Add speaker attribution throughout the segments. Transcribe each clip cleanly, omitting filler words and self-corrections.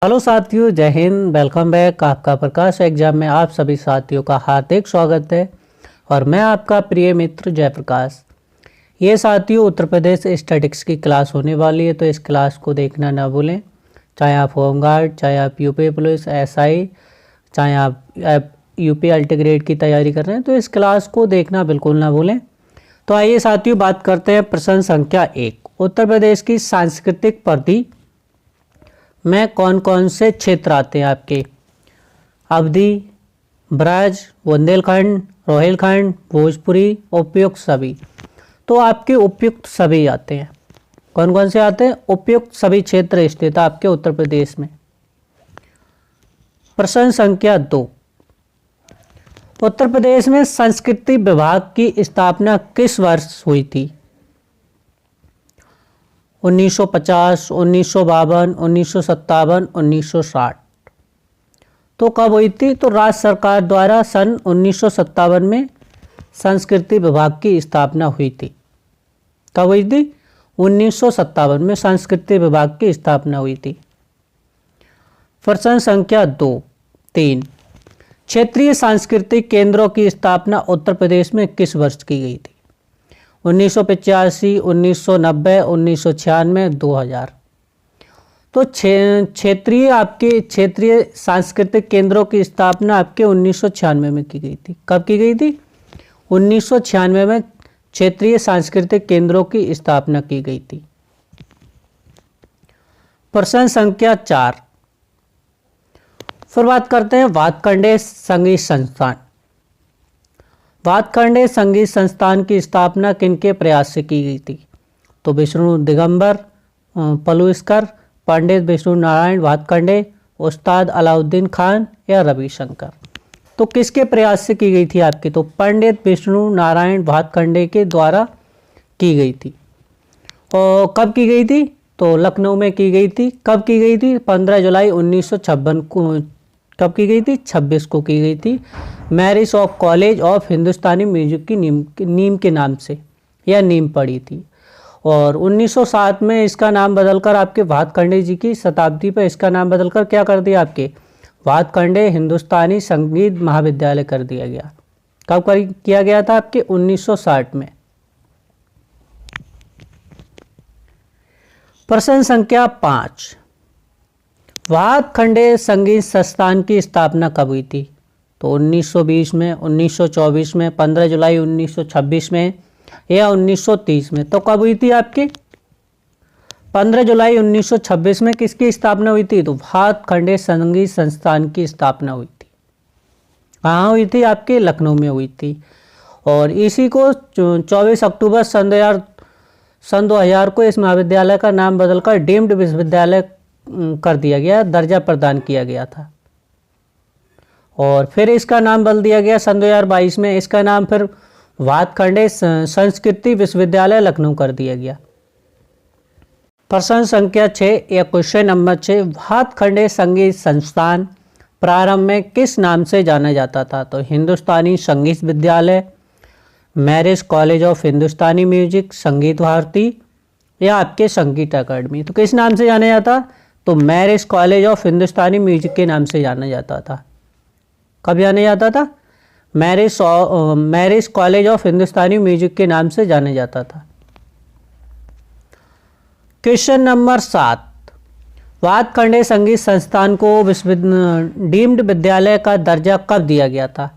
Speaker 1: Hello साथियों, जय Hind. Welcome back. आपका प्रकाश एग्जाम में आप सभी साथियों का हार्दिक स्वागत है और मैं आपका प्रिय मित्र जयप्रकाश। ये साथियों उत्तर प्रदेश स्टैटिक्स की क्लास होने वाली है, तो इस क्लास को देखना ना भूलें। चाहे आप होमगार्ड, चाहे आप यूपी पुलिस, एसआई, चाहे आप यूपी अल्टीग्रेड की तैयारी कर रहे हैं, तो इस क्लास को देखना बिल्कुल ना भूलें। तो आइए साथियों बात करते हैं प्रश्न संख्या 1। उत्तर प्रदेश की सांस्कृतिक परिधि में कौन कौन से क्षेत्र आते हैं आपके? अवधी, ब्रज, बुंदेलखंड, रोहिलखंड, भोजपुरी, उपयुक्त सभी। तो आपके उपयुक्त सभी आते हैं। कौन कौन से आते हैं? उपयुक्त सभी क्षेत्र स्थित आपके उत्तर प्रदेश में। प्रश्न संख्या 2। उत्तर प्रदेश में संस्कृति विभाग की स्थापना किस वर्ष हुई थी? 1950, 1952, 1957, 1960। तो कब हुई थी? तो राज्य सरकार द्वारा सन 1957 में संस्कृति विभाग की स्थापना हुई थी। कब हुई थी? 1957 में संस्कृति विभाग की स्थापना हुई थी। प्रश्न संख्या 3। क्षेत्रीय सांस्कृतिक केंद्रों की स्थापना उत्तर प्रदेश में किस वर्ष की गई थी? 1985, 1990, 1996, 2000। तो क्षेत्रीय सांस्कृतिक केंद्रों की स्थापना आपके 1996 में की गई थी। कब की गई थी? 1996 में क्षेत्रीय सांस्कृतिक केंद्रों की स्थापना की गई थी। प्रश्न संख्या 4। फिर बात करते हैं भातखंडे संगीत संस्थान। भातखंडे संगीत संस्थान की स्थापना किनके प्रयास से की गई थी? तो विष्णु दिगंबर पलुस्कर, पंडित विष्णु नारायण भातखंडे, उस्ताद अलाउद्दीन खान या रविशंकर। तो किसके प्रयास से की गई थी आपकी? तो पंडित विष्णु नारायण भातखंडे के द्वारा की गई थी। और कब की गई थी? तो लखनऊ में की गई थी। कब की गई थी? 15 जुलाई 1956 को। कब की गई थी? 26 को की गई थी। Marriage of college of Hindustani music की नीम के नाम से यह नीम पड़ी थी। और 1907 में इसका नाम बदलकर आपके भातखंडे जी की शताब्दी पर इसका नाम बदलकर क्या कर दिया? आपके भातखंडे हिंदुस्तानी संगीत महाविद्यालय कर दिया गया। कब किया गया था? आपके 1960 में। प्रश्न संख्या 5। भातखंडे संगीत संस्थान की स्थापना कब हुई थी? तो 1920 में, 1924 में, 15 जुलाई 1926 में या 1930 में। तो कब हुई थी आपकी? 15 जुलाई 1926 में किसकी स्थापना हुई थी? तो भातखंडे संगीत संस्थान की स्थापना हुई थी। कहाँ हुई थी? आपके लखनऊ में हुई थी। और इसी को 24 अक्टूबर सन 2000 को इस महाविद्यालय का नाम बदलकर डीम्ड विश्वविद्यालय कर दिया गया, दर्जा प्रदान किया गया था। और फिर इसका नाम बदल दिया गया सन 2022 में। इसका नाम फिर भातखंडे संस्कृति विश्वविद्यालय लखनऊ कर दिया गया। प्रश्न संख्या 6 या क्वेश्चन नंबर 6। भातखंडे संगीत संस्थान प्रारंभ में किस नाम से जाना जाता था? तो हिंदुस्तानी संगीत विद्यालय, marriage college of Hindustani music, संगीत भारती या आपके संगीत अकादमी। तो किस नाम से जाना जाता? तो marriage college of Hindustani music के नाम से जाना जाता था। कब जाना जाता था? Marriage college of Hindustani music के नाम से जाना जाता था। Question number 7। भातखंडे संगीत संस्थान को डीम्ड विद्यालय का दर्जा कब दिया गया था?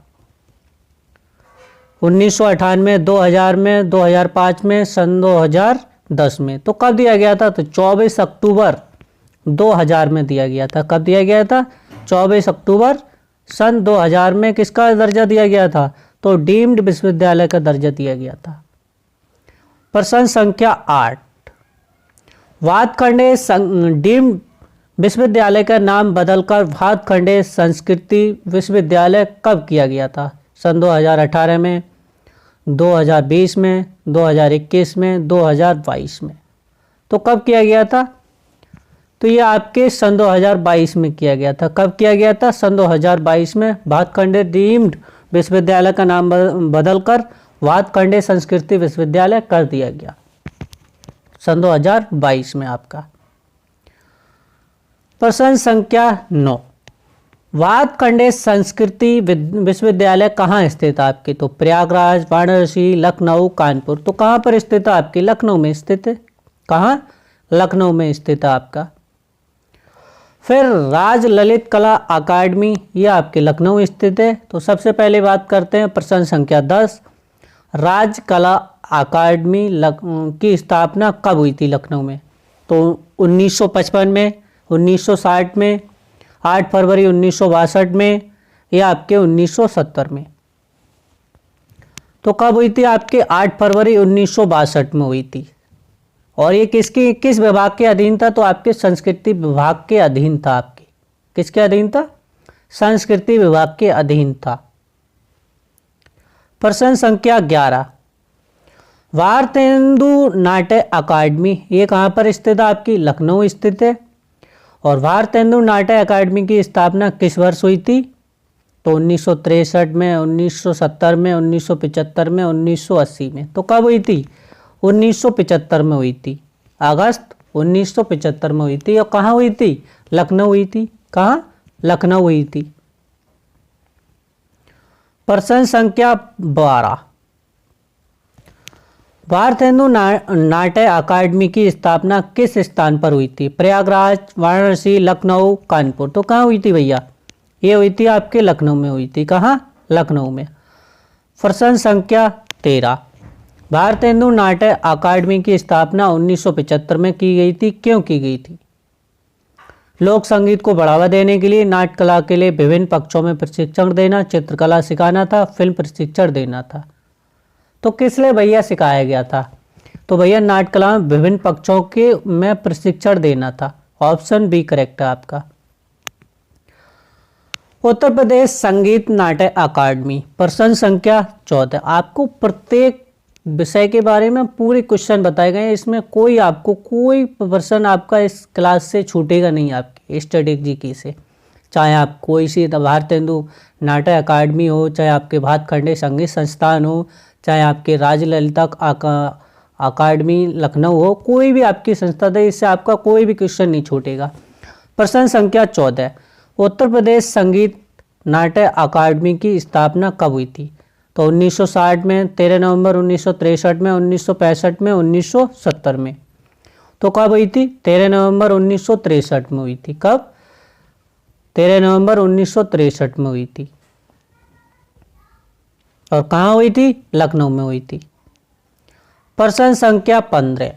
Speaker 1: 1998, 2000 में, 2005 में, सन 2010 में। तो कब दिया गया था? तो 24 अक्टूबर 2000 में दिया गया था। कब दिया गया था? 24 अक्टूबर सन 2000 में किसका दर्जा दिया गया था? तो डीम्ड विश्वविद्यालय का दर्जा दिया गया था। प्रश्न संख्या 8। भातखंडे डीम्ड विश्वविद्यालय का नाम बदलकर भातखंडे संस्कृति विश्वविद्यालय कब किया गया था? सन 2018 में, 2020 में, 2021 में, 2022 में। तो कब किया गया था? तो ये आपके सन 2022 में किया गया था। कब किया गया था? सन 2022 में भातखंडे डीम्ड विश्वविद्यालय का नाम बदलकर भातखंडे संस्कृति विश्वविद्यालय कर दिया गया सन 2022 में आपका। प्रश्न संख्या 9, वातखंडे संस्कृति विश्वविद्यालय कहाँ स्थित है आपके? तो प्रयागराज, वाराणसी, लखनऊ, कानपुर। तो कहाँ पर स्थित है आपके? लखनऊ में स्थित है। कहाँ? लखनऊ में स्थित है आपका। फिर राज ललित कला अकादमी, ये आपके लखनऊ स्थित है। तो सबसे पहले बात करते हैं प्रश्न संख्या 10, राज कला अकादमी की स्थापना कब हुई थी लखनऊ में? तो 1955 में, 1960 में, 8 फरवरी 1962 में, या आपके 1970 में। तो कब हुई थी आपके? 8 फरवरी 1962 में हुई थी। और ये किस विभाग के अधीन था? तो आपके संस्कृति विभाग के अधीन था। आपके किसके अधीन था? संस्कृति विभाग के अधीन था। प्रश्न संख्या 11, भारतेंदु नाट्य अकादमी, ये कहाँ पर स्थित है आपकी? लखनऊ स्थित है। और भारतेंदु नाट्य अकादमी की स्थापना किस वर्ष हुई थी? तो 1963 में, 1970 में, 1975 में, 1980 में। तो कब हुई थी? 1975 में हुई थी। अगस्त 1975 में हुई थी। और कहाँ हुई थी? लखनऊ हुई थी। कहाँ? लखनऊ हुई थी। प्रश्न संख्या 12, भारतेंदु नाट्य अकादमी की स्थापना किस स्थान पर हुई थी? प्रयागराज, वाराणसी, लखनऊ, कानपुर। तो कहाँ हुई थी भैया? ये हुई थी आपके लखनऊ में हुई थी। कहाँ? लखनऊ में। प्रश्न संख्या 13, भारतेंदु नाट्य अकादमी की स्थापना 1975 में की गई थी। क्यों की गई थी? लोक संगीत को बढ़ावा देने के लिए, नाट्य कला के लिए विभिन्न पक्षों में प्रशिक्षण देना, चित्रकला सिखाना था, फिल्म प्रशिक्षण देना था। तो किस लिए भैया सिखाया गया था? तो भैया नाट्य कला में विभिन्न पक्षों के में प्रशिक्षण देना था। ऑप्शन बी करेक्ट है आपका। उत्तर प्रदेश संगीत नाट्य अकादमी, प्रश्न संख्या 14, आपको प्रत्येक विषय के बारे में पूरे क्वेश्चन बताए गए हैं। इसमें कोई प्रश्न आपका इस क्लास से छूटेगा नहीं आपकी स्ट्रेटेजी से। चाहे आप कोई सी भारतेंदु नाट्य अकादमी हो, चाहे आपके भातखंडे संगीत संस्थान हो, चाहे आपके राज ललिता अकादमी लखनऊ हो, कोई भी आपकी संस्था है, इससे आपका कोई भी क्वेश्चन नहीं छूटेगा। प्रश्न संख्या 14, उत्तर प्रदेश संगीत नाट्य अकादमी की स्थापना कब हुई थी? तो 1960 में, 13 नवंबर 1963 में, 1965 में, 1970 में। तो कब हुई थी? 13 नवंबर 1963 में हुई थी। कब? 13 नवंबर 1963 में हुई थी। और कहाँ हुई थी? लखनऊ में हुई थी। प्रश्न संख्या 15,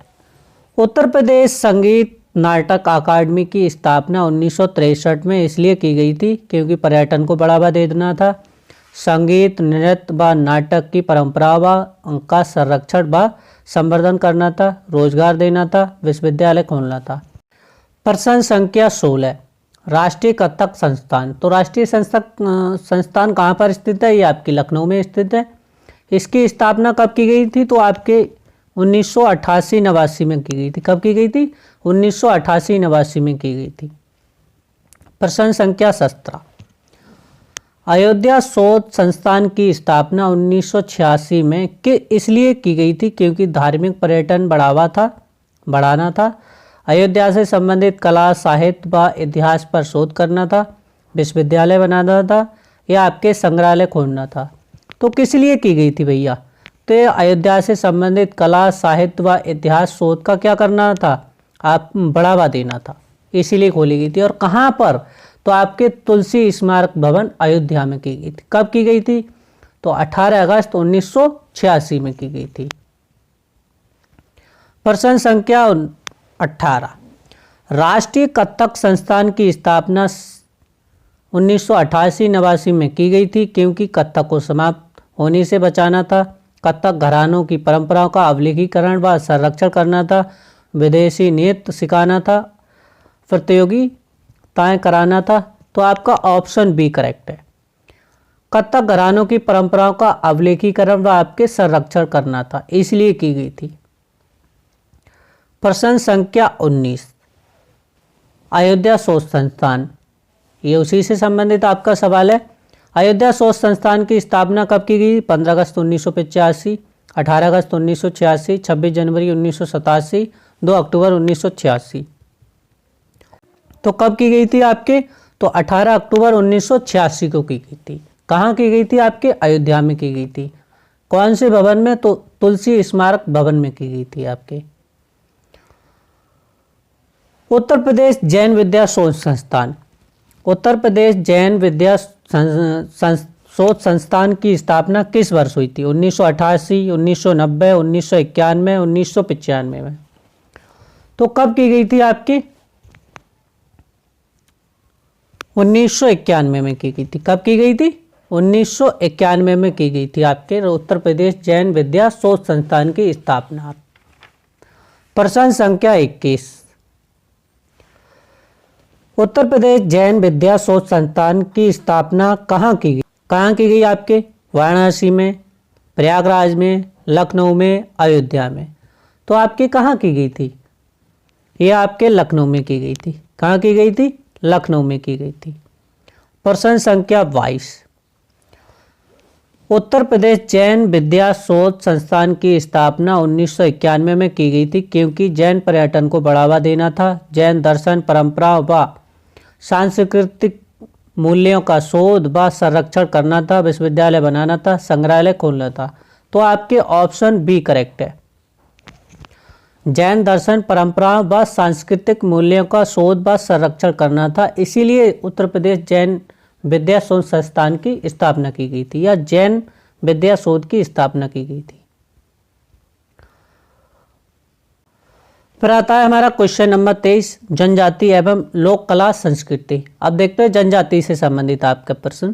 Speaker 1: उत्तर प्रदेश संगीत नाटक अकादमी की स्थापना 1963 में इसलिए की गई थी क्योंकि पर्यटन को बढ़ावा देना था, संगीत, नृत्य व नाटक की परंपरा व का संरक्षण व संवर्धन करना था, रोजगार देना था, विश्वविद्यालय खोलना था। प्रश्न संख्या 16, राष्ट्रीय कथक संस्थान। तो राष्ट्रीय संस्थान कहाँ पर स्थित है? ये आपकी लखनऊ में स्थित है। इसकी स्थापना कब की गई थी? तो आपके 1988-89 में की गई थी। कब की गई थी? 1988-89 में की गई थी। प्रश्न संख्या 17, अयोध्या शोध संस्थान की स्थापना 1986 में इसलिए की गई थी क्योंकि धार्मिक पर्यटन बढ़ाना था, अयोध्या से संबंधित कला, साहित्य व इतिहास पर शोध करना था, विश्वविद्यालय बनाना था, या आपके संग्रहालय खोलना था। तो किस लिए की गई थी भैया? तो अयोध्या से संबंधित कला, साहित्य व इतिहास शोध का क्या करना था? आप बढ़ावा देना था, इसीलिए खोली गई थी। और कहाँ पर? तो आपके तुलसी स्मारक भवन अयोध्या में की गई थी। कब की गई थी? तो 18 अगस्त 1986 में की गई थी। प्रश्न संख्या 18, राष्ट्रीय कथक संस्थान की स्थापना 1988-89 में की गई थी क्योंकि कथक को समाप्त होने से बचाना था, कथक घरानों की परंपराओं का अवलेखीकरण व संरक्षण करना था, विदेशी नृत्य सिखाना था, प्रतियोगिताएं कराना था। तो आपका ऑप्शन बी करेक्ट है। कथक घरानों की परंपराओं का अवलेखीकरण व आपके संरक्षण करना था, इसलिए की गई थी। प्रश्न संख्या 19, अयोध्या शोध संस्थान, ये उसी से संबंधित आपका सवाल है। अयोध्या शोध संस्थान की स्थापना कब की गई? 15 अगस्त 1985, 18 अगस्त 1986, 26 जनवरी 1987, 2 अक्टूबर 1986। तो कब की गई थी आपके? तो 18 अक्टूबर 1986 को की गई थी। कहाँ की गई थी आपके? अयोध्या में की गई थी। कौन से भवन में? तो तुलसी स्मारक भवन में की गई थी आपके। उत्तर प्रदेश जैन विद्या शोध संस्थान, उत्तर प्रदेश जैन विद्या शोध संस्थान की स्थापना किस वर्ष हुई थी? 1988, 1990, 1991, 1995 में। तो कब की गई थी आपकी? 1991 में की गई थी। कब की गई थी? 1991 में की गई थी आपके उत्तर प्रदेश जैन विद्या शोध संस्थान की स्थापना। प्रश्न संख्या 21, उत्तर प्रदेश जैन विद्या शोध संस्थान की स्थापना कहाँ की गई? कहाँ की गई आपके? वाराणसी में, प्रयागराज में, लखनऊ में, अयोध्या में। तो आपके कहाँ की गई थी? ये आपके लखनऊ में की गई थी। कहाँ की गई थी? लखनऊ में की गई थी। प्रश्न संख्या 22, उत्तर प्रदेश जैन विद्या शोध संस्थान की स्थापना 1991 में की गई थी क्योंकि जैन पर्यटन को बढ़ावा देना था, जैन दर्शन परंपरा व सांस्कृतिक मूल्यों का शोध व संरक्षण करना था, विश्वविद्यालय बनाना था, संग्रहालय खोलना था। तो आपके ऑप्शन बी करेक्ट है। जैन दर्शन परंपरा व सांस्कृतिक मूल्यों का शोध व संरक्षण करना था, इसीलिए उत्तर प्रदेश जैन विद्या शोध संस्थान की स्थापना की गई थी, या जैन विद्या शोध की स्थापना की गई थी। फिर आता है हमारा क्वेश्चन नंबर 23, जनजाति एवं लोक कला संस्कृति। अब देखते हैं जनजाति से संबंधित आपका प्रश्न।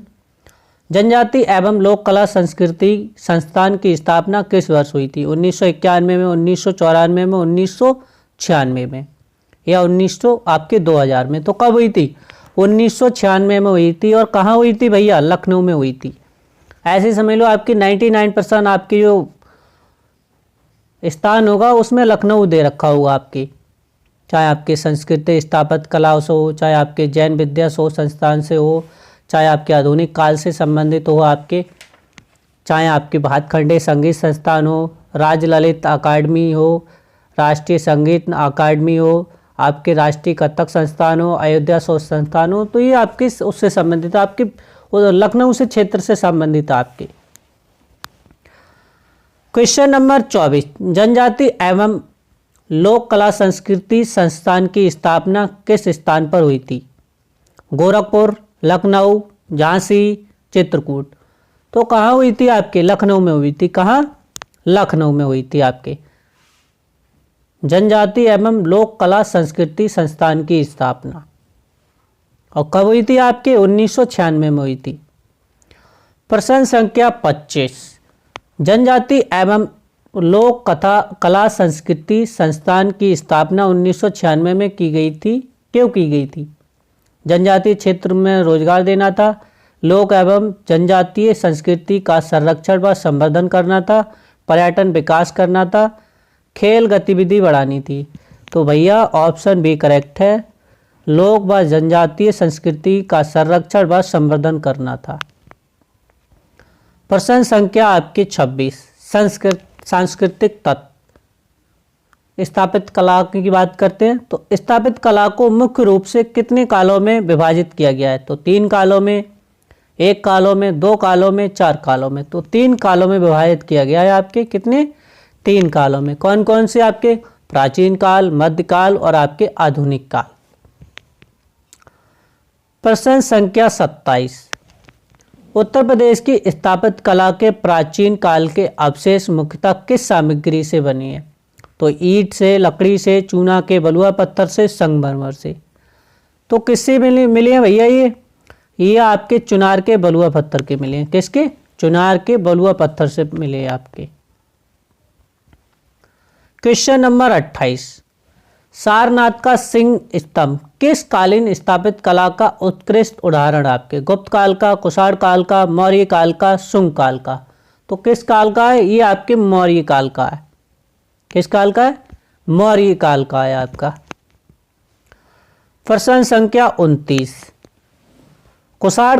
Speaker 1: जनजाति एवं लोक कला संस्कृति संस्थान की स्थापना किस वर्ष हुई थी? 1991 में, 1994 में, 1996 में, या 2000 में। तो कब हुई थी? 1996 में हुई थी। और कहाँ हुई थी भैया? लखनऊ में हुई थी। ऐसे समझ लो आपकी 99% आपकी जो स्थान होगा उसमें लखनऊ दे रखा होगा आपकी, चाहे आपके संस्कृति स्थापत्य कला से हो, चाहे आपके जैन विद्या शोध संस्थान से हो, चाहे आपके आधुनिक काल से संबंधित हो आपके, चाहे आपके भातखंडे संगीत संस्थान हो, राज्य ललित अकादमी हो, राष्ट्रीय संगीत अकादमी हो, आपके राष्ट्रीय कथक संस्थान हो, अयोध्या शोध संस्थान हो। तो ये आपके उससे संबंधित, आपके लखनऊ से क्षेत्र से संबंधित आपके। क्वेश्चन नंबर 24, जनजाति एवं लोक कला संस्कृति संस्थान की स्थापना किस स्थान पर हुई थी? गोरखपुर, लखनऊ, झांसी, चित्रकूट। तो कहाँ हुई थी आपके? लखनऊ में हुई थी। कहाँ? लखनऊ में हुई थी आपके जनजाति एवं लोक कला संस्कृति संस्थान की स्थापना। और कब हुई थी आपके? 1996 में हुई थी। प्रश्न संख्या 25, जनजाति एवं लोक कला संस्कृति संस्थान की स्थापना 1996 में की गई थी। क्यों की गई थी? जनजातीय क्षेत्र में रोजगार देना था, लोक एवं जनजातीय संस्कृति का संरक्षण व संवर्धन करना था, पर्यटन विकास करना था, खेल गतिविधि बढ़ानी थी। तो भैया ऑप्शन बी करेक्ट है, लोक व जनजातीय संस्कृति का संरक्षण व संवर्धन करना था। प्रश्न संख्या आपकी 26, सांस्कृतिक तत्व। स्थापित कला की बात करते हैं तो स्थापित कला को मुख्य रूप से कितने कालों में विभाजित किया गया है? तो 3 कालों में, 1 कालों में, 2 कालों में, 4 कालों में। तो 3 कालों में विभाजित किया गया है आपके। कितने? 3 कालों में। कौन कौन से आपके? प्राचीन काल, मध्यकाल और आपके आधुनिक काल। प्रश्न संख्या 27, उत्तर प्रदेश की स्थापित कला के प्राचीन काल के अवशेष मुख्यतः किस सामग्री से बनी है? तो ईंट से, लकड़ी से, चूना के बलुआ पत्थर से, संगमरमर से। तो किससे मिले हैं भैया? ये आपके चुनार के बलुआ पत्थर के मिले हैं। किसके? चुनार के बलुआ पत्थर से मिले हैं आपके। क्वेश्चन नंबर 28, सारनाथ का सिंह स्तंभ किस कालीन स्थापित कला का उत्कृष्ट उदाहरण आपके? गुप्त काल का, कुषाण काल का, मौर्य काल का, शुंग काल का। तो किस काल का है? ये आपके मौर्य काल का है। किस काल का है? मौर्य काल का है आपका। प्रश्न संख्या 29, कुषाण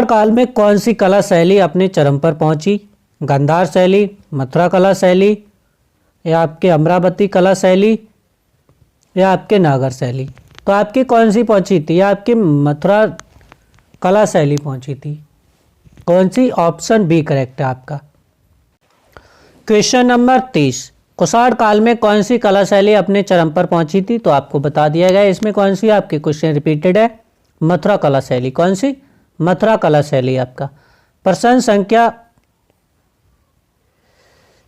Speaker 1: काल में कौन सी कला शैली अपने चरम पर पहुंची? गांधार शैली, मथुरा कला शैली या आपके अमरावती कला शैली या आपके नागर शैली। तो आपकी कौन सी पहुंची थी? या आपकी मथुरा कला शैली पहुंची थी। कौन सी? ऑप्शन बी करेक्ट है आपका। क्वेश्चन नंबर 30, कुषाण काल में कौन सी कला शैली अपने चरम पर पहुंची थी? तो आपको बता दिया गया इसमें कौन सी आपकी क्वेश्चन रिपीटेड है, मथुरा कला शैली। कौन सी? मथुरा कला शैली आपका। प्रश्न संख्या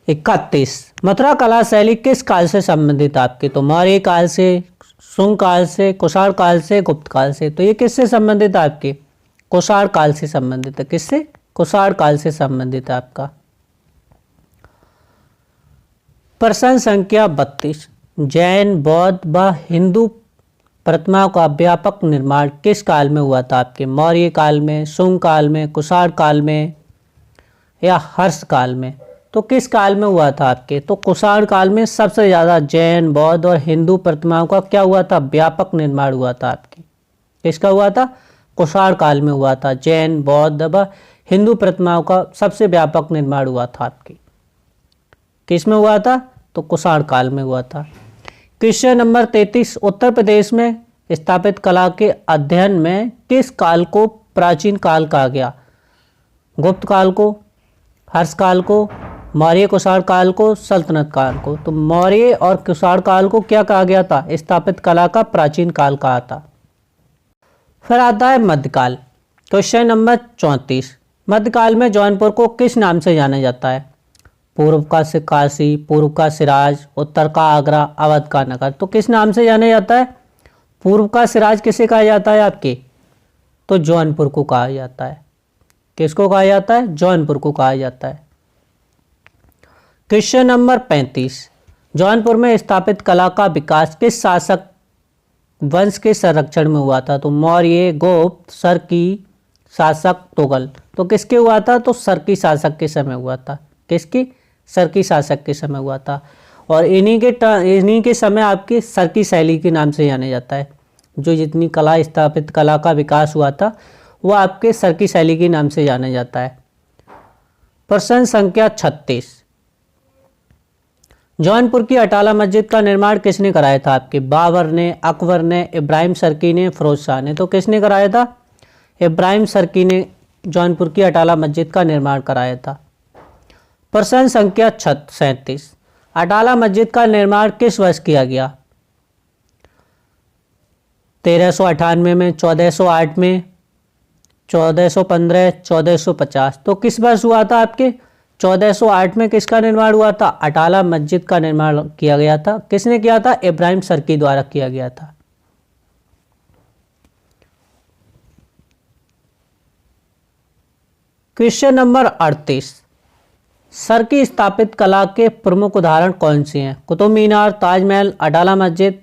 Speaker 1: 31, मथुरा कला शैली किस काल से संबंधित आपके? तो मौर्य काल से, शुंग काल से, कुषाण काल से, गुप्त काल से। तो ये किससे संबंधित है आपके? कुषाण काल से संबंधित है। किससे? कुषाण काल से संबंधित है आपका। प्रश्न संख्या 32, जैन, बौद्ध व हिंदू प्रतिमाओं का व्यापक निर्माण किस काल में हुआ था आपके? मौर्य काल में, शुंग काल में, कुषाण काल में या हर्ष काल में? तो किस काल में हुआ था आपके? तो कुषाण काल में सबसे ज़्यादा जैन, बौद्ध और हिंदू प्रतिमाओं का क्या हुआ था? व्यापक निर्माण हुआ था आपके। किसका हुआ था? कुषाण काल में हुआ था। जैन, बौद्ध व हिंदू प्रतिमाओं का सबसे व्यापक निर्माण हुआ था आपकी। किस में हुआ था? तो कुषाण काल में हुआ था। क्वेश्चन नंबर 33, उत्तर प्रदेश में स्थापित कला के अध्ययन में किस काल को प्राचीन काल कहा गया? गुप्त काल को, हर्ष काल को, मौर्य कुषाण काल को, सल्तनत काल को? तो मौर्य और कुषाण काल को क्या कहा गया था? स्थापित कला का प्राचीन काल कहा था। फिर आता है मध्यकाल। क्वेश्चन नंबर 34, मध्यकाल में जौनपुर को किस नाम से जाना जाता है? पूर्व का काशी, पूर्व का सिराज, उत्तर का आगरा, अवध का नगर। तो किस नाम से जाना जाता है? पूर्व का सिराज किसे कहा जाता है आपके? तो जौनपुर को कहा जाता है। किसको कहा जाता है? जौनपुर को कहा जाता है। क्वेश्चन नंबर 35, जौनपुर में स्थापित कला का विकास किस शासक वंश के संरक्षण में हुआ था? तो मौर्य, गुप्त, सरकी शासक, तुगल। तो किसके हुआ था? तो सरकी शासक के समय हुआ था। किसकी? सरकी शासक के समय हुआ था। और इन्हीं के समय आपकी सरकी शैली के नाम से जाना जाता है। जो जितनी कला स्थापित कला का विकास हुआ था वो आपके सरकी शैली के नाम से जाना जाता है। प्रश्न संख्या 36, जौनपुर की अटाला मस्जिद का निर्माण किसने कराया था आपके? बाबर ने, अकबर ने, इब्राहिम सरकी ने, फिरोज शाह ने? तो किसने कराया था? इब्राहिम सरकी ने जौनपुर की अटाला मस्जिद का निर्माण कराया था। प्रश्न संख्या 37, अटाला मस्जिद का निर्माण किस वर्ष किया गया? 1398 में, 1408 में, 1415, 1450? तो किस वर्ष हुआ था आपके? 1408 में किसका निर्माण हुआ था? अटाला मस्जिद का निर्माण किया गया था। किसने किया था? इब्राहिम सरकी द्वारा किया गया था। क्वेश्चन नंबर 38, सरकी स्थापित कला के प्रमुख उदाहरण कौन से हैं? कुतुब मीनार, ताजमहल, अटाला मस्जिद,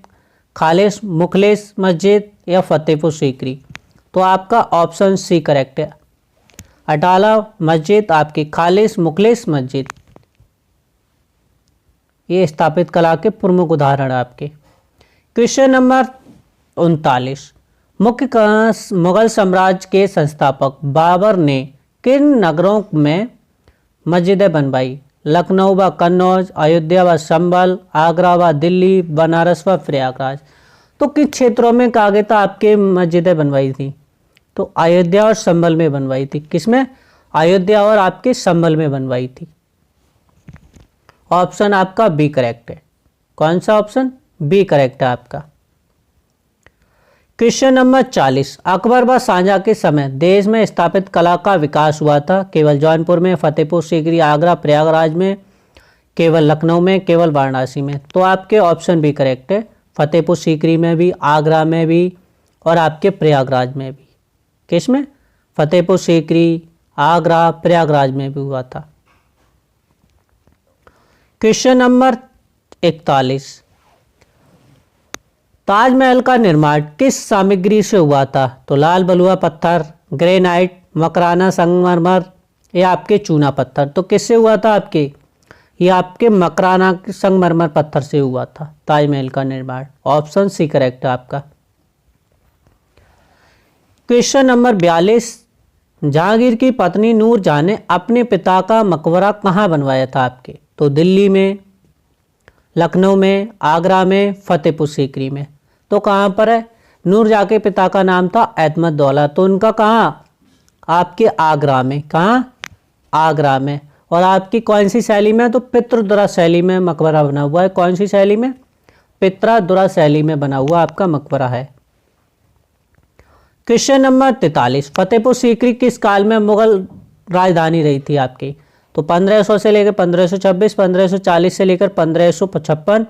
Speaker 1: खालिस मुखलिस मस्जिद या फतेहपुर सीकरी? तो आपका ऑप्शन सी करेक्ट है। अटाला मस्जिद, आपकी खालिस मुखलिस मस्जिद, ये स्थापित कला के प्रमुख उदाहरण आपके। क्वेश्चन नंबर 39, मुगल साम्राज्य के संस्थापक बाबर ने किन नगरों में मस्जिदें बनवाई? लखनऊ व कन्नौज, अयोध्या व संभल, आगरा व दिल्ली, बनारस व प्रयागराज? तो किस क्षेत्रों में कहा गया था आपके मस्जिदें बनवाई थी? तो अयोध्या और संभल में बनवाई थी। किसमें? अयोध्या और आपके संभल में बनवाई थी। ऑप्शन आपका बी करेक्ट है। कौन सा ऑप्शन? बी करेक्ट है आपका। क्वेश्चन नंबर 40, अकबर व शाहजहां के समय देश में स्थापित कला का विकास हुआ था? केवल जौनपुर में, फतेहपुर सीकरी, आगरा, प्रयागराज में, केवल लखनऊ में, केवल वाराणसी में? तो आपके ऑप्शन बी करेक्ट है। फतेहपुर सीकरी में भी, आगरा में भी और आपके प्रयागराज में भी। किस में? फतेहपुर सीकरी, आगरा, प्रयागराज में भी हुआ था। क्वेश्चन नंबर 41, ताजमहल का निर्माण किस सामग्री से हुआ था? तो लाल बलुआ पत्थर, ग्रेनाइट, मकराना संगमरमर या आपके चूना पत्थर? तो किससे हुआ था आपके? ये आपके मकराना संगमरमर पत्थर से हुआ था ताजमहल का निर्माण। ऑप्शन सी करेक्ट है आपका। क्वेश्चन नंबर 42, जहांगीर की पत्नी नूरजहां ने अपने पिता का मकबरा कहाँ बनवाया था आपके? तो दिल्ली में, लखनऊ में, आगरा में, फतेहपुर सीकरी में। तो कहाँ पर है? नूरजहाँ के पिता का नाम था अहमदुल्ला, तो उनका कहाँ? आपके आगरा में। कहाँ? आगरा में। और आपकी कौन सी शैली में? तो पितृदुरा शैली में मकबरा बना हुआ है। कौन सी शैली में? पितृदुरा शैली में बना हुआ आपका मकबरा है। क्वेश्चन नंबर 43, फतेहपुर सीकरी किस काल में मुगल राजधानी रही थी आपकी? तो 1500 से लेकर 1526, 1540 से लेकर 1555,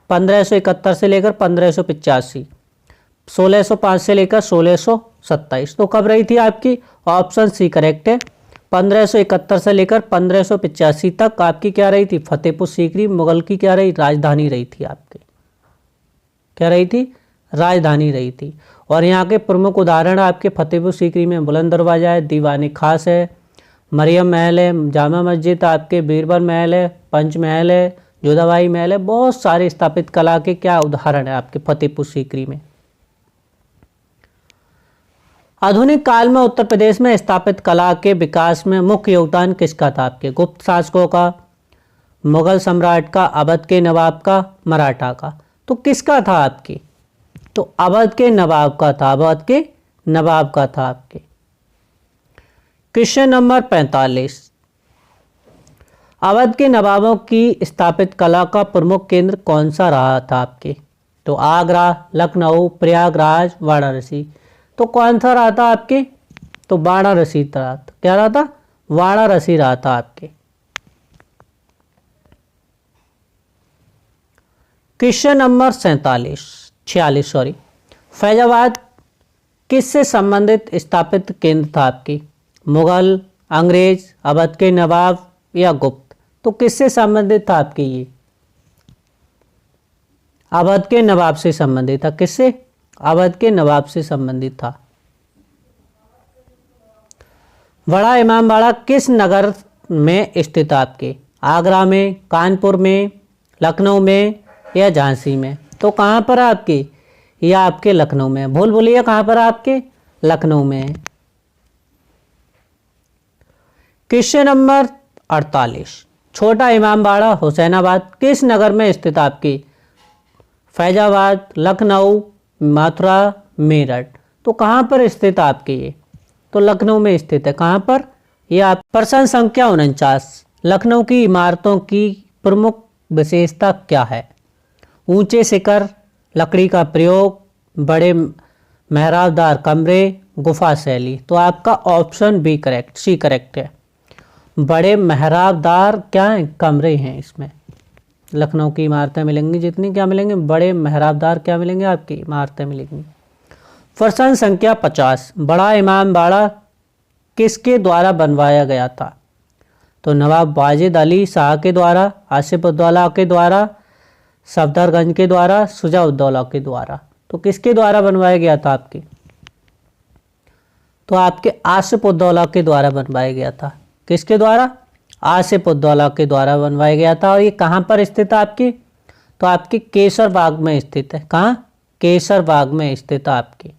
Speaker 1: 1571 से लेकर 1585, 1605 से लेकर 1627। तो कब रही थी आपकी? ऑप्शन सी करेक्ट है। 1571 से लेकर 1585 तक आपकी क्या रही थी? फतेहपुर सीकरी मुगल की क्या रही? राजधानी रही थी आपकी। क्या रही थी? राजधानी रही थी। और यहाँ के प्रमुख उदाहरण आपके फतेहपुर सीकरी में बुलंद दरवाजा है, दीवानी खास है, मरियम महल है, जामा मस्जिद आपके, बीरबल महल है, पंच महल है, जोधाबाई महल है। बहुत सारे स्थापित कला के क्या उदाहरण है आपके फतेहपुर सीकरी में। आधुनिक काल में उत्तर प्रदेश में स्थापित कला के विकास में मुख्य योगदान किसका था आपके? गुप्त शासकों का, मुगल सम्राट का, अवध के नवाब का, मराठा का। तो किसका था आपकी? तो अवध के नवाब का था। अवध के नवाब का था आपके। क्वेश्चन नंबर 45, अवध के नवाबों की स्थापित कला का प्रमुख केंद्र कौन सा रहा था आपके? तो आगरा, लखनऊ, प्रयागराज, वाराणसी। तो कौन सा रहा था आपके? तो वाराणसी रहा था। क्या रहा था? वाराणसी रहा था आपके। क्वेश्चन नंबर 46 फैजाबाद किससे संबंधित स्थापित केंद्र था आपकी? मुगल, अंग्रेज, अवध के नवाब या गुप्त। तो किससे संबंधित था आपकी? ये अवध के नवाब से संबंधित था। किससे? अवध के नवाब से संबंधित था। बड़ा इमामबाड़ा किस नगर में स्थित आपके? आगरा में, कानपुर में, लखनऊ में या झांसी में। तो कहाँ पर है आपकी? या आपके लखनऊ में। भूल बोलिए कहाँ पर है आपके? लखनऊ में। क्वेश्चन नंबर 48, छोटा इमामबाड़ा हुसैनाबाद किस नगर में स्थित आपकी? फैजाबाद, लखनऊ, मथुरा, मेरठ। तो कहाँ पर स्थित आपके ये? तो लखनऊ में स्थित है। कहाँ पर? यह आप प्रश्न संख्या 49, लखनऊ की इमारतों की प्रमुख विशेषता क्या है? ऊंचे शिखर, लकड़ी का प्रयोग, बड़े मेहराबदार कमरे, गुफा शैली। तो आपका option B correct, C correct है। बड़े मेहराबदार क्या है? कमरे हैं इसमें। लखनऊ की इमारतें मिलेंगी जितनी क्या मिलेंगे? बड़े मेहराबदार क्या मिलेंगे? आपकी इमारतें मिलेंगी। प्रश्न संख्या 50, बड़ा इमामबाड़ा किसके द्वारा बनवाया गया था? तो नवाब वाजिद अली शाह के द्वारा, आसिफउद्दौला के द्वारा, सफदरगंज के द्वारा, शुजाउद्दौला के द्वारा। तो किसके द्वारा बनवाया गया था आपके? तो आपके आसिफउद्दौला के द्वारा बनवाया गया था। किसके द्वारा? आसिफउद्दौला के द्वारा बनवाया गया था। और ये कहाँ पर स्थित है आपकी? तो आपके केसर बाग में स्थित है। कहाँ? केसर बाग में स्थित है आपकी।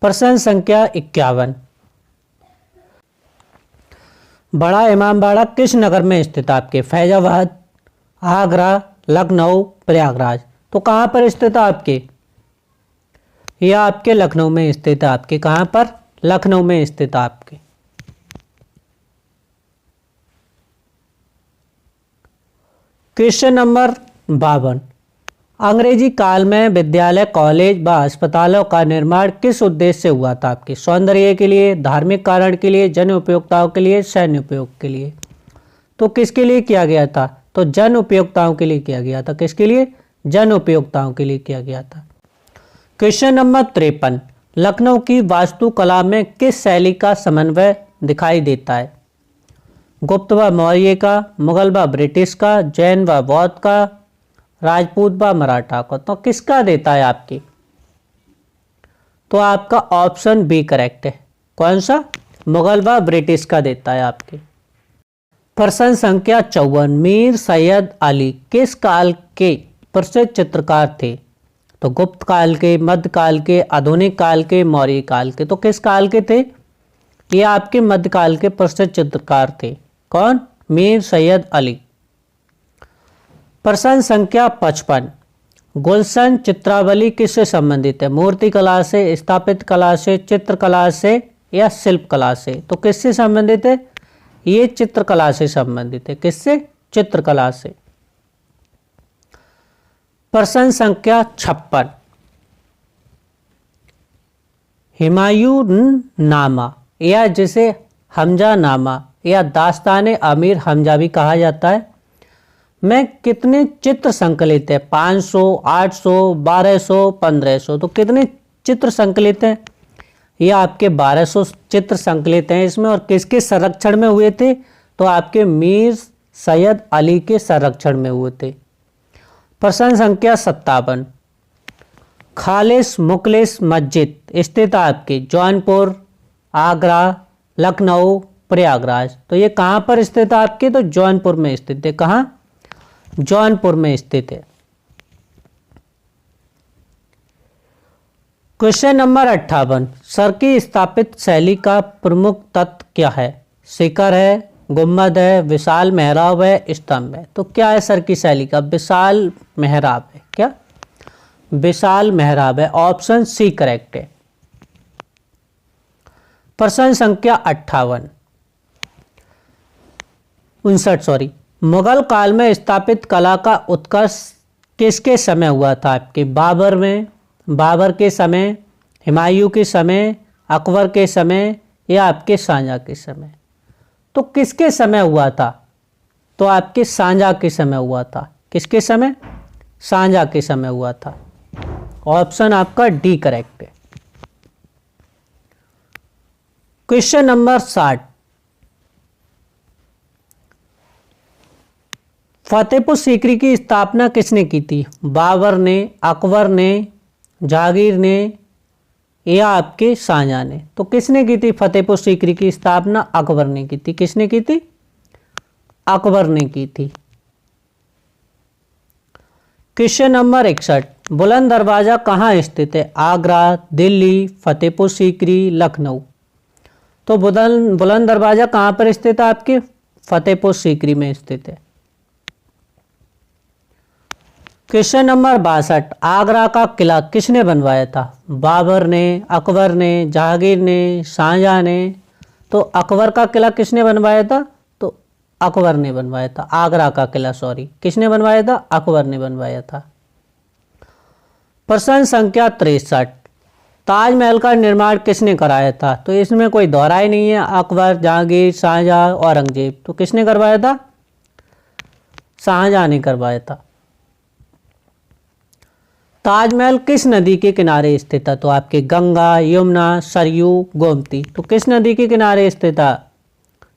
Speaker 1: प्रश्न संख्या 51, बड़ा इमामबाड़ा किस नगर में स्थित है आपके? फैजाबाद, आगरा, लखनऊ, प्रयागराज। तो कहाँ पर स्थित है आपके? यह आपके लखनऊ में स्थित है आपके। कहाँ पर? लखनऊ में स्थित है आपके। क्वेश्चन नंबर 52, अंग्रेजी काल में विद्यालय, कॉलेज व अस्पतालों का निर्माण किस उद्देश्य से हुआ था आपके? सौंदर्य के लिए, धार्मिक कारण के लिए, जन उपयोगिताओं के लिए, सैन्य उपयोग के लिए। तो किसके लिए किया गया था? तो जन उपयोगिताओं के लिए किया गया था। किसके लिए? जन उपयोगिताओं के लिए किया गया था। क्वेश्चन नंबर 53, लखनऊ की वास्तुकला में किस शैली का समन्वय दिखाई देता है? गुप्त व मौर्य का, मुगल व ब्रिटिश का, जैन व बौद्ध का, राजपूत व मराठा का। तो किसका देता है आपकी? तो आपका ऑप्शन बी करेक्ट है। कौन सा? मुगल व ब्रिटिश का देता है आपके। प्रश्न संख्या 54, मीर सैयद अली किस काल के प्रसिद्ध चित्रकार थे? तो गुप्त काल के, मध्यकाल के, आधुनिक काल के, मौर्य काल के। तो किस काल के थे? ये आपके मध्यकाल के प्रसिद्ध चित्रकार थे। कौन? मीर सैयद अली। प्रश्न संख्या 55, गुलशन चित्रावली किससे संबंधित है? मूर्तिकला से, स्थापित कला से, चित्रकला से या शिल्पकला से? तो किससे संबंधित है? ये चित्रकला से संबंधित है। किससे? चित्रकला से। प्रश्न संख्या 56, हुमायूं नामा या जिसे हमजा नामा या दास्तान अमीर हमजा भी कहा जाता है में कितने चित्र संकलित है? 500, 800, 1200, 1500। तो कितने चित्र संकलित हैं? ये आपके 1200 चित्र संकलित हैं इसमें। और किसके संरक्षण में हुए थे? तो आपके मीर सैयद अली के संरक्षण में हुए थे। प्रश्न संख्या 57, खालिस मुखलिस मस्जिद स्थित आपके जौनपुर, आगरा, लखनऊ, प्रयागराज। तो ये कहाँ पर स्थित है आपके? तो जौनपुर में स्थित है। कहाँ? जौनपुर में स्थित है। क्वेश्चन नंबर 58, सर की स्थापित शैली का प्रमुख तत्व क्या है? शिखर है, गुम्बद है, विशाल मेहराब है, स्तंभ है। तो क्या है सर की शैली का? विशाल मेहराब है। क्या? विशाल मेहराब है। ऑप्शन सी करेक्ट है। प्रश्न संख्या 59 मुगल काल में स्थापित कला का उत्कर्ष किसके समय हुआ था आपके? बाबर में, बाबर के समय, हुमायूं के समय, अकबर के समय या आपके शाहजहां के समय? तो किसके समय हुआ था? तो आपके शाहजहां के समय हुआ था। किसके समय? शाहजहां के समय हुआ था। ऑप्शन आपका डी करेक्ट है। क्वेश्चन नंबर 60, फतेहपुर सीकरी की स्थापना किसने की थी? बाबर ने, अकबर ने, जहांगीर ने या आपके शाहजहां ने? तो किसने की थी फतेहपुर सीकरी की स्थापना? अकबर ने की थी। किसने की थी? अकबर ने की थी। क्वेश्चन नंबर 61, बुलंद दरवाजा कहाँ स्थित है? आगरा, दिल्ली, फतेहपुर सीकरी, लखनऊ। तो बुलंद दरवाजा कहाँ पर स्थित है आपके? फतेहपुर सीकरी में स्थित है। क्वेश्चन नंबर 62, आगरा का किला किसने बनवाया था? बाबर ने, अकबर ने, जहांगीर ने, शाहजहां ने? तो अकबर का किला किसने बनवाया था? तो अकबर ने बनवाया था। आगरा का किला किसने बनवाया था? अकबर ने बनवाया था। प्रश्न संख्या 63, ताजमहल का निर्माण किसने कराया था? तो इसमें कोई दोहराई नहीं है। अकबर, जहांगीर, शाहजहां, औरंगजेब। तो किसने करवाया था? शाहजहां ने करवाया था। ताजमहल किस नदी के किनारे स्थित है? तो आपके गंगा, यमुना, सरयू, गोमती। तो किस नदी के किनारे स्थित है?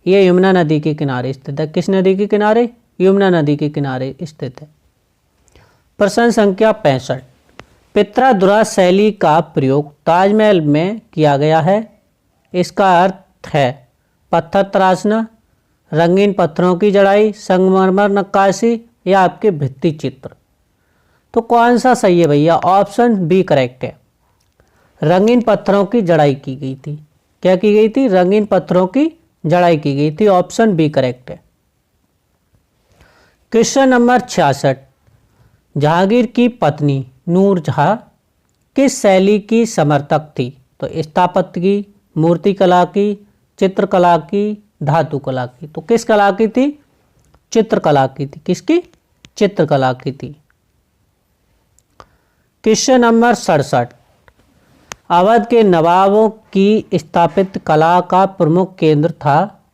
Speaker 1: ये यमुना नदी के किनारे स्थित है। किस नदी के किनारे? यमुना नदी के किनारे स्थित है। प्रश्न संख्या 65, पित्रादुरा शैली का प्रयोग ताजमहल में किया गया है। इसका अर्थ है पत्थर तराशना, रंगीन पत्थरों की जड़ाई, संगमरमर नक्काशी या आपके भित्ति चित्र। तो कौन सा सही है भैया? ऑप्शन बी करेक्ट है। रंगीन पत्थरों की जड़ाई की गई थी। क्या की गई थी? रंगीन पत्थरों की जड़ाई की गई थी। ऑप्शन बी करेक्ट है। क्वेश्चन नंबर 66, जहांगीर की पत्नी नूरजहां किस शैली की समर्थक थी? तो स्थापत्य की, मूर्तिकला की, चित्रकला की, धातुकला की। तो किस कला की थी? चित्रकला की थी। किसकी? चित्रकला की थी। क्वेश्चन नंबर 67, अवध के नवाबों की स्थापित कला का प्रमुख केंद्र था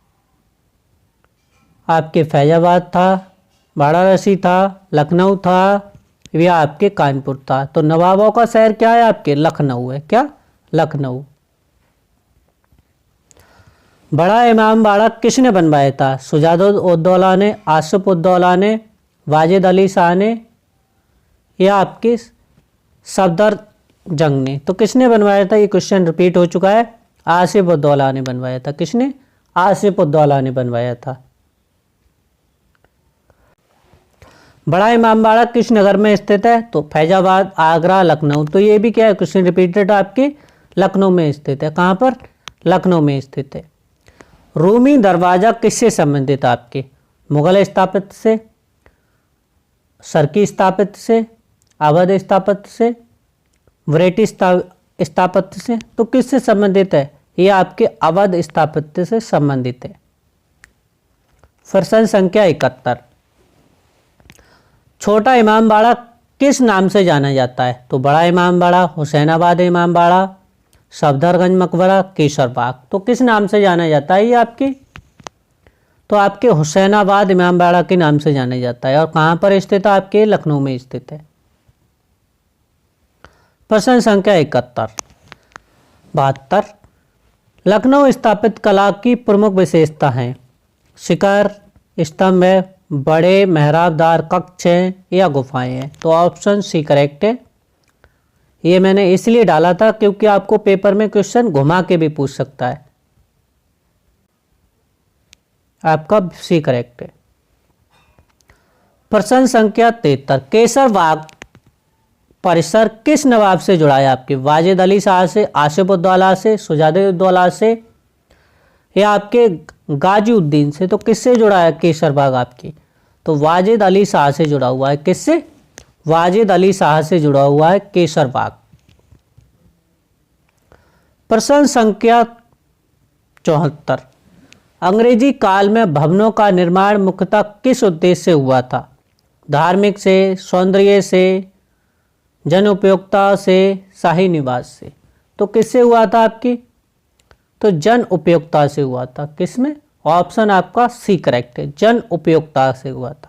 Speaker 1: आपके फैजाबाद था, वाराणसी था, लखनऊ था या आपके कानपुर था? तो नवाबों का शहर क्या है आपके? लखनऊ है। क्या? लखनऊ। बड़ा इमाम बाड़ा किसने बनवाया था? शुजाउद्दौला ने, आसिफ उद्दौला ने, वाजिद अली शाह ने या आपके सफदर जंग ने? तो किसने बनवाया था? ये क्वेश्चन रिपीट हो चुका है। आसिफ उद्दौला ने बनवाया था। किसने? आसिफ उद्दौला ने बनवाया था। बड़ा इमामबाड़ा किस नगर में स्थित है? तो फैजाबाद, आगरा, लखनऊ। तो ये भी क्या है? क्वेश्चन रिपीटेड आपके लखनऊ में स्थित है। कहाँ पर? लखनऊ में स्थित है। रूमी दरवाजा किससे संबंधित आपके? मुगल स्थापत्य से, शर्की स्थापत्य से, अवध स्थापत्य से, ब्रिटिश स्थापत्य से? तो किससे संबंधित है? ये आपके अवध स्थापत्य से संबंधित है। प्रश्न संख्या 71, छोटा इमामबाड़ा किस नाम से जाना जाता है? तो बड़ा इमामबाड़ा, हुसैनाबाद इमामबाड़ा, सफदरगंज मकबरा, केसर बाग। तो किस नाम से जाना जाता है ये आपकी? तो आपके हुसैनाबाद इमामबाड़ा के नाम से जाना जाता है। और कहाँ पर स्थित है? आपके लखनऊ में स्थित है। प्रश्न संख्या 72, लखनऊ स्थापित कला की प्रमुख विशेषता है? शिखर, स्तंभ है, बड़े मेहराबदार कक्ष हैं या गुफाएं हैं? तो ऑप्शन सी करेक्ट है। ये मैंने इसलिए डाला था क्योंकि आपको पेपर में क्वेश्चन घुमा के भी पूछ सकता है। आपका सी करेक्ट है। प्रश्न संख्या 73, केसर बाग परिसर किस नवाब से जुड़ा है? आपके वाजिद अली शाह से, आसिफ उद्दौला से, सुजादे उद्दौला से या आपके गाजीउद्दीन से? तो किससे जुड़ा है केसर बाग आपकी? तो वाजिद अली शाह से जुड़ा हुआ है। किससे? वाजिद अली शाह से जुड़ा हुआ है केसर बाग। प्रश्न संख्या 74, अंग्रेजी काल में भवनों का निर्माण मुख्यतः किस उद्देश्य से हुआ था? धार्मिक से, सौंदर्य से, जन उपयोगिता से, शाही निवास से? तो किससे हुआ था आपकी? तो जन उपयोगिता से हुआ था। किसमें? ऑप्शन आपका सी करेक्ट है, जन उपयोगिता से हुआ था।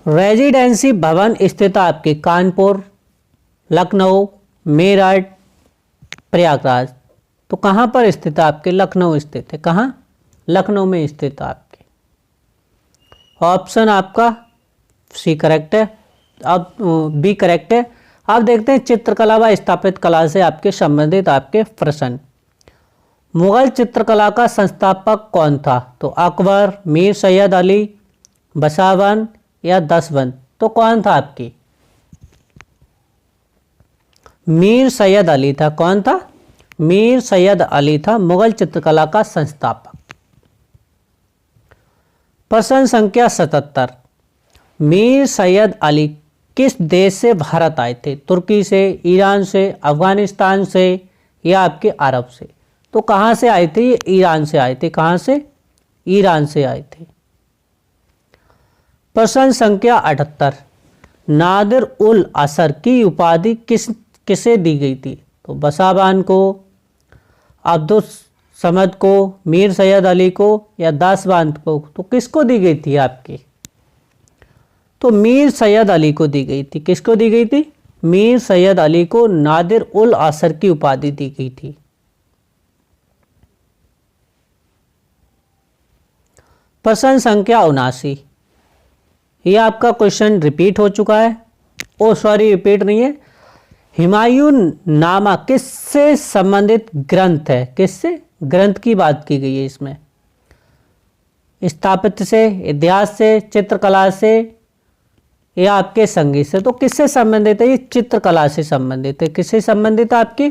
Speaker 1: रेजिडेंसी भवन स्थित आपके कानपुर, लखनऊ, मेरठ, प्रयागराज। तो कहाँ पर स्थित है आपके? लखनऊ स्थित है। कहाँ? लखनऊ में स्थित है आपके। ऑप्शन आपका सी करेक्ट है। अब बी करेक्ट है। आप देखते हैं चित्रकला व स्थापित कला से आपके संबंधित आपके प्रश्न। मुगल चित्रकला का संस्थापक कौन था? तो अकबर, मीर सैयद अली, बसावन या दसवंत? तो कौन था आपकी? मीर सैयद अली था। कौन था? मीर सैयद अली था मुगल चित्रकला का संस्थापक। प्रश्न संख्या 77, मीर सैयद अली किस देश से भारत आए थे? तुर्की से, ईरान से, अफगानिस्तान से या आपके अरब से? तो कहाँ से आए थे? ये ईरान से आए थे। कहाँ से? ईरान से आए थे। प्रश्न संख्या 78, नादिर उल असर की उपाधि किसे दी गई थी? तो बसाबान को, अब्दुल समद को, मीर सैयद अली को या दासबान को? तो किसको दी गई थी आपकी? तो मीर सैयद अली को दी गई थी। किसको दी गई थी? मीर सैयद अली को नादिर उल असर की उपाधि दी गई थी। प्रश्न संख्या 79, ये आपका क्वेश्चन रिपीट हो चुका है। ओ सॉरी, रिपीट नहीं है। हुमायूं नामा किससे संबंधित ग्रंथ है? किससे? ग्रंथ की बात की गई है इसमें। स्थापत्य से, इतिहास से, चित्रकला से या आपके संगीत से? तो किससे संबंधित है? ये चित्रकला से संबंधित है। किससे संबंधित है? आपकी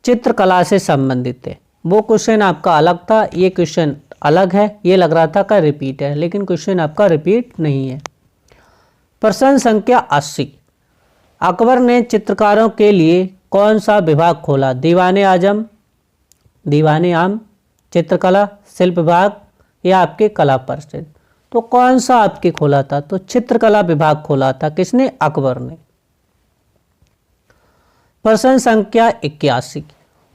Speaker 1: चित्रकला से संबंधित है। वो क्वेश्चन आपका अलग था, ये क्वेश्चन अलग है। ये लग रहा था का रिपीट है, लेकिन क्वेश्चन आपका रिपीट नहीं है। प्रश्न संख्या 80, अकबर ने चित्रकारों के लिए कौन सा विभाग खोला? दीवाने आजम, दीवाने आम, चित्रकला, शिल्प विभाग या आपके कला परिषद? तो कौन सा आपके खोला था? तो चित्रकला विभाग खोला था। किसने? अकबर ने। प्रश्न संख्या 81,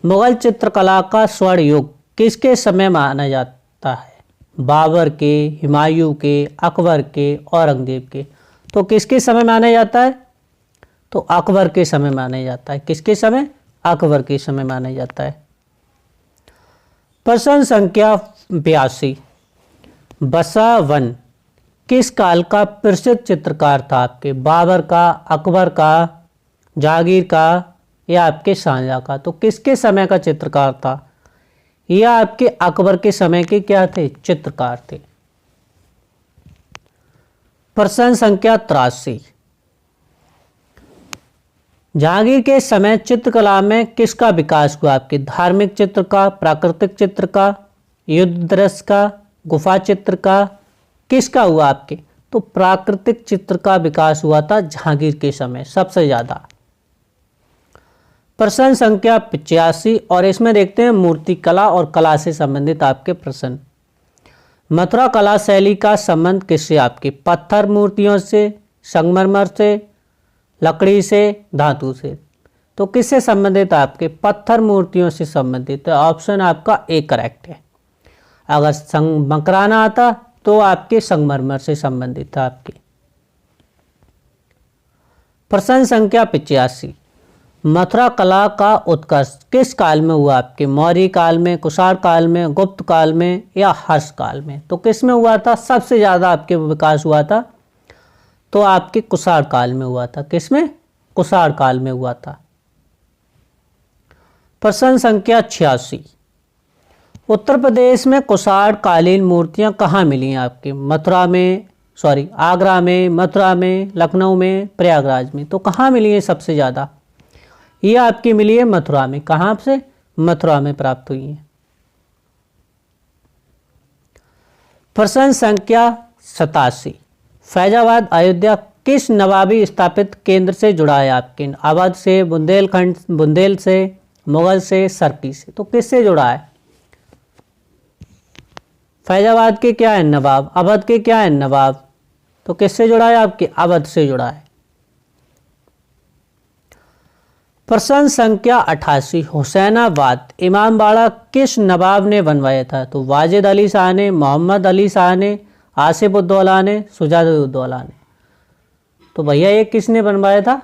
Speaker 1: मुगल चित्रकला का स्वर्ण युग किसके समय माना जाता है? बाबर के, हुमायूं के, अकबर के, औरंगजेब के? तो किसके समय माना जाता है? तो अकबर के समय माना जाता है। किसके समय? अकबर के समय माना जाता है। प्रश्न संख्या 82, बसावन किस काल का प्रसिद्ध चित्रकार था आपके? बाबर का, अकबर का, जहांगीर का या आपके शाहजहां का? तो किसके समय का चित्रकार था? यह आपके अकबर के समय के क्या थे? चित्रकार थे। प्रश्न संख्या 83, जहांगीर के समय चित्रकला में किसका विकास हुआ? आपके धार्मिक चित्र का, प्राकृतिक चित्र का युद्ध दृश्य का, गुफा चित्र का, किसका हुआ आपके? तो प्राकृतिक चित्र का विकास हुआ था जहांगीर के समय सबसे ज्यादा। प्रश्न संख्या 85 और इसमें देखते हैं मूर्ति कला और कला से संबंधित आपके प्रश्न। मथुरा कला शैली का संबंध किससे आपके? पत्थर मूर्तियों से, संगमरमर से, लकड़ी से, धातु से। तो किससे संबंधित आपके? पत्थर मूर्तियों से संबंधित है। ऑप्शन आपका ए करेक्ट है। अगर मकराना आता तो आपके संगमरमर से संबंधित था आपके। प्रश्न संख्या 85 मथुरा कला का उत्कर्ष किस काल में हुआ आपके? मौर्य काल में, कुषाण काल में, गुप्त काल में या हर्ष काल में? तो किस में हुआ था सबसे ज्यादा आपके विकास हुआ था? तो आपके कुषाण काल में हुआ था। किसमें? कुषाण काल में हुआ था। प्रश्न संख्या 86 उत्तर प्रदेश में कुषाण कालीन मूर्तियां कहाँ मिली हैं आपके? आगरा में, मथुरा में, लखनऊ में, प्रयागराज में। तो कहाँ मिली है सबसे ज़्यादा? ये आपकी मिली है मथुरा में। कहाँ से? मथुरा में प्राप्त हुई है। प्रश्न संख्या 87 फैजाबाद अयोध्या किस नवाबी स्थापित केंद्र से जुड़ा है आपके? अवध से, बुंदेल से, मुगल से, सर्की से। तो किससे जुड़ा है? फैजाबाद के क्या है? नवाब। अवध के क्या है? नवाब। तो किससे जुड़ा है आपके? अवध से जुड़ा है। प्रश्न संख्या 88 हुसैनाबाद इमामबाड़ा किस नवाब ने बनवाया था? तो वाजिद अली शाह ने, मोहम्मद अली शाह ने, आसिफ उद्दौला ने, शुजा-उद-दौला ने। तो भैया ये किसने बनवाया था?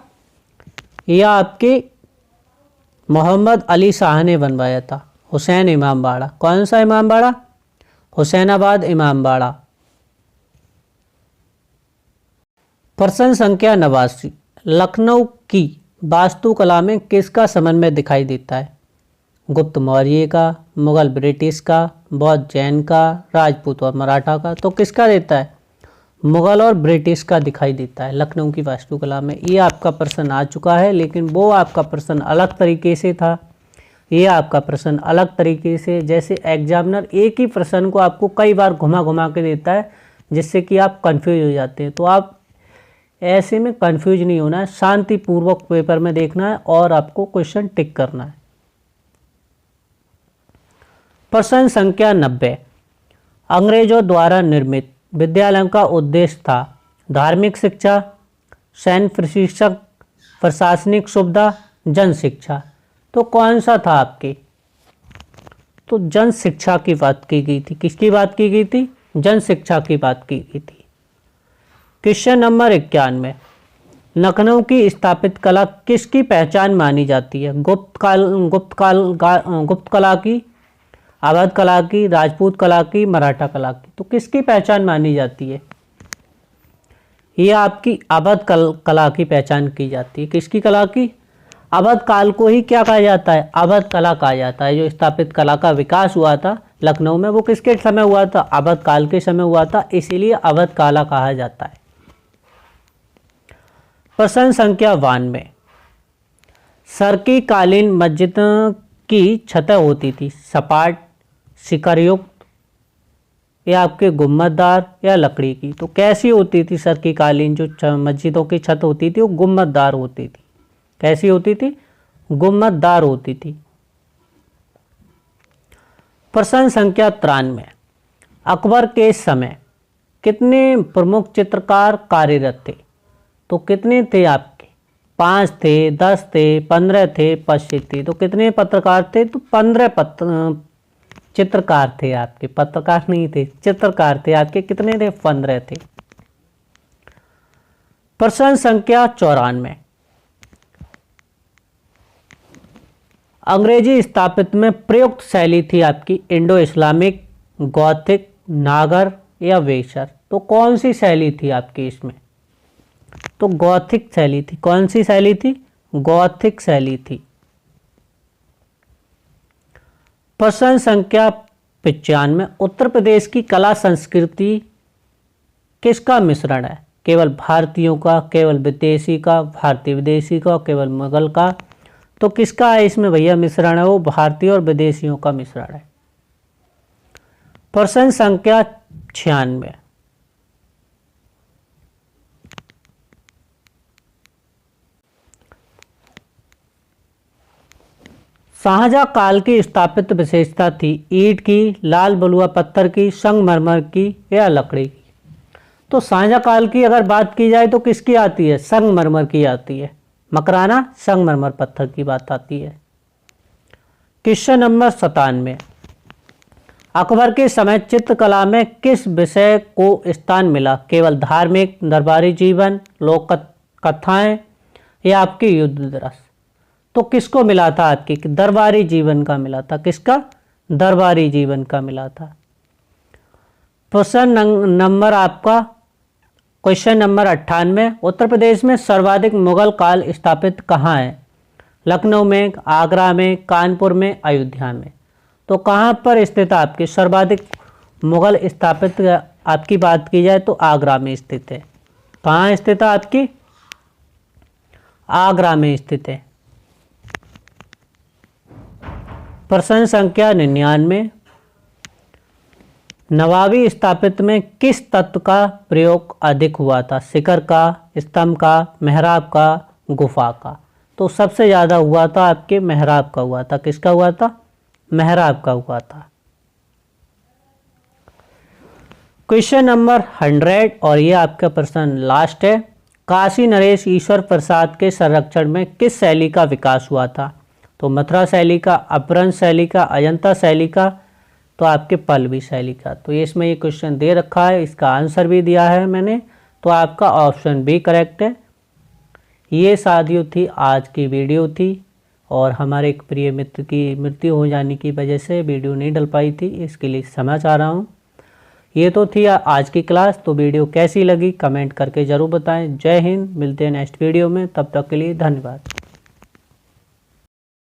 Speaker 1: यह आपके मोहम्मद अली शाह ने बनवाया था। हुसैन इमामबाड़ा। कौन सा इमामबाड़ा? हुसैनाबाद इमामबाड़ा। प्रश्न संख्या 89 लखनऊ की वास्तुकला में किसका समन्वय दिखाई देता है? गुप्त मौर्य का, मुगल ब्रिटिश का, बौद्ध जैन का, राजपूत और मराठा का। तो किसका देता है? मुगल और ब्रिटिश का दिखाई देता है लखनऊ की वास्तुकला में। ये आपका प्रश्न आ चुका है, लेकिन वो आपका प्रश्न अलग तरीके से था। ये आपका प्रश्न अलग तरीके से, जैसे एग्जामिनर एक ही प्रश्न को आपको कई बार घुमा घुमा के देता है, जिससे कि आप कंफ्यूज हो जाते हैं। तो आप ऐसे में कंफ्यूज नहीं होना है, शांतिपूर्वक पेपर में देखना है और आपको क्वेश्चन टिक करना है। प्रश्न संख्या 90 अंग्रेजों द्वारा निर्मित विद्यालयों का उद्देश्य था धार्मिक शिक्षा, सैन्य प्रशिक्षक, प्रशासनिक सुविधा, जन शिक्षा। तो कौन सा था आपके? तो जन शिक्षा की बात की गई थी। किसकी बात की गई थी? जन शिक्षा की बात की गई थी। क्वेश्चन नंबर 91 लखनऊ की स्थापित कला किसकी पहचान मानी जाती है? गुप्त कला की, अवध कला की, राजपूत कला की, मराठा कला की। तो किसकी पहचान मानी जाती है? ये आपकी अवध कला की पहचान की जाती है। किसकी कला की? अवध काल को ही क्या कहा जाता है? अवध कला कहा जाता है। जो स्थापित कला का विकास हुआ था लखनऊ में, वो किसके समय हुआ था? अवध काल के समय हुआ था, इसीलिए अवध काला कहा जाता है। प्रश्न संख्या 92 सर्की कालीन मस्जिदों की छतें होती थी सपाट, शिखरयुक्त या आपके गुम्मददार या लकड़ी की। तो कैसी होती थी सर्की कालीन जो मस्जिदों की छत होती थी? वो गुम्मददार होती थी। कैसी होती थी? गुम्मददार होती थी। प्रश्न संख्या 93 अकबर के समय कितने प्रमुख चित्रकार कार्यरत थे? तो कितने थे आपके? 5 थे, 10 थे, 15 थे, 25 थे। तो कितने पत्रकार थे? तो 15 चित्रकार थे आपके। पत्रकार नहीं थे, चित्रकार थे आपके। कितने थे? 15 थे। प्रश्न संख्या 94 अंग्रेजी स्थापित में प्रयुक्त शैली थी आपकी इंडो इस्लामिक, गौथिक, नागर या वेशर। तो कौन सी शैली थी आपकी इसमें? तो गौथिक शैली थी। कौन सी शैली थी? गौथिक शैली थी। प्रश्न संख्या 95 उत्तर प्रदेश की कला संस्कृति किसका मिश्रण है? केवल भारतीयों का, केवल विदेशी का, भारतीय विदेशी का, केवल मुगल का। तो किसका है इसमें भैया मिश्रण है? वो भारतीय और विदेशियों का मिश्रण है। प्रश्न संख्या 96। शाहजहां काल की स्थापित विशेषता थी ईंट की, लाल बलुआ पत्थर की, संगमरमर की या लकड़ी की। तो शाहजहां काल की अगर बात की जाए तो किसकी आती है? संगमरमर की आती है। मकराना संगमरमर पत्थर की बात आती है। Question number 97। अकबर के समय चित्रकला में किस विषय को स्थान मिला? केवल धार्मिक, दरबारी जीवन, लोक कथाएं या आपकी युद्ध दिवस? तो किसको मिला था? आपकी दरबारी जीवन का मिला था। किसका? दरबारी जीवन का मिला था। प्रश्न नंबर आपका क्वेश्चन नंबर 98। उत्तर प्रदेश में सर्वाधिक मुगल काल स्थापित कहाँ है? लखनऊ में, आगरा में, कानपुर में, अयोध्या में? तो कहाँ पर स्थित है आपकी सर्वाधिक मुगल स्थापित? आपकी बात की जाए तो आगरा में स्थित है। कहाँ स्थित है आपकी? आगरा में स्थित है। प्रश्न संख्या 99। नवाबी स्थापित में किस तत्व का प्रयोग अधिक हुआ था? शिखर का, स्तंभ का, मेहराब का, गुफा का? तो सबसे ज़्यादा हुआ था आपके मेहराब का हुआ था। किसका हुआ था? मेहराब का हुआ था। क्वेश्चन नंबर 100 और ये आपका प्रश्न लास्ट है। काशी नरेश ईश्वर प्रसाद के संरक्षण में किस शैली का विकास हुआ था? तो मथुरा शैली का, अपभ्रंश शैली का, अजंता शैली का, तो आपके पल्लवी शैली का? तो ये इसमें ये क्वेश्चन दे रखा है, इसका आंसर भी दिया है मैंने, तो आपका ऑप्शन बी करेक्ट है। ये साथियों थी आज की वीडियो थी, और हमारे एक प्रिय मित्र की मृत्यु हो जाने की वजह से वीडियो नहीं डल पाई थी, इसके लिए क्षमा चाह रहा हूँ। ये तो थी आज की क्लास। तो वीडियो कैसी लगी कमेंट करके ज़रूर बताएं। जय हिंद, मिलते हैं नेक्स्ट वीडियो में, तब तक के लिए धन्यवाद।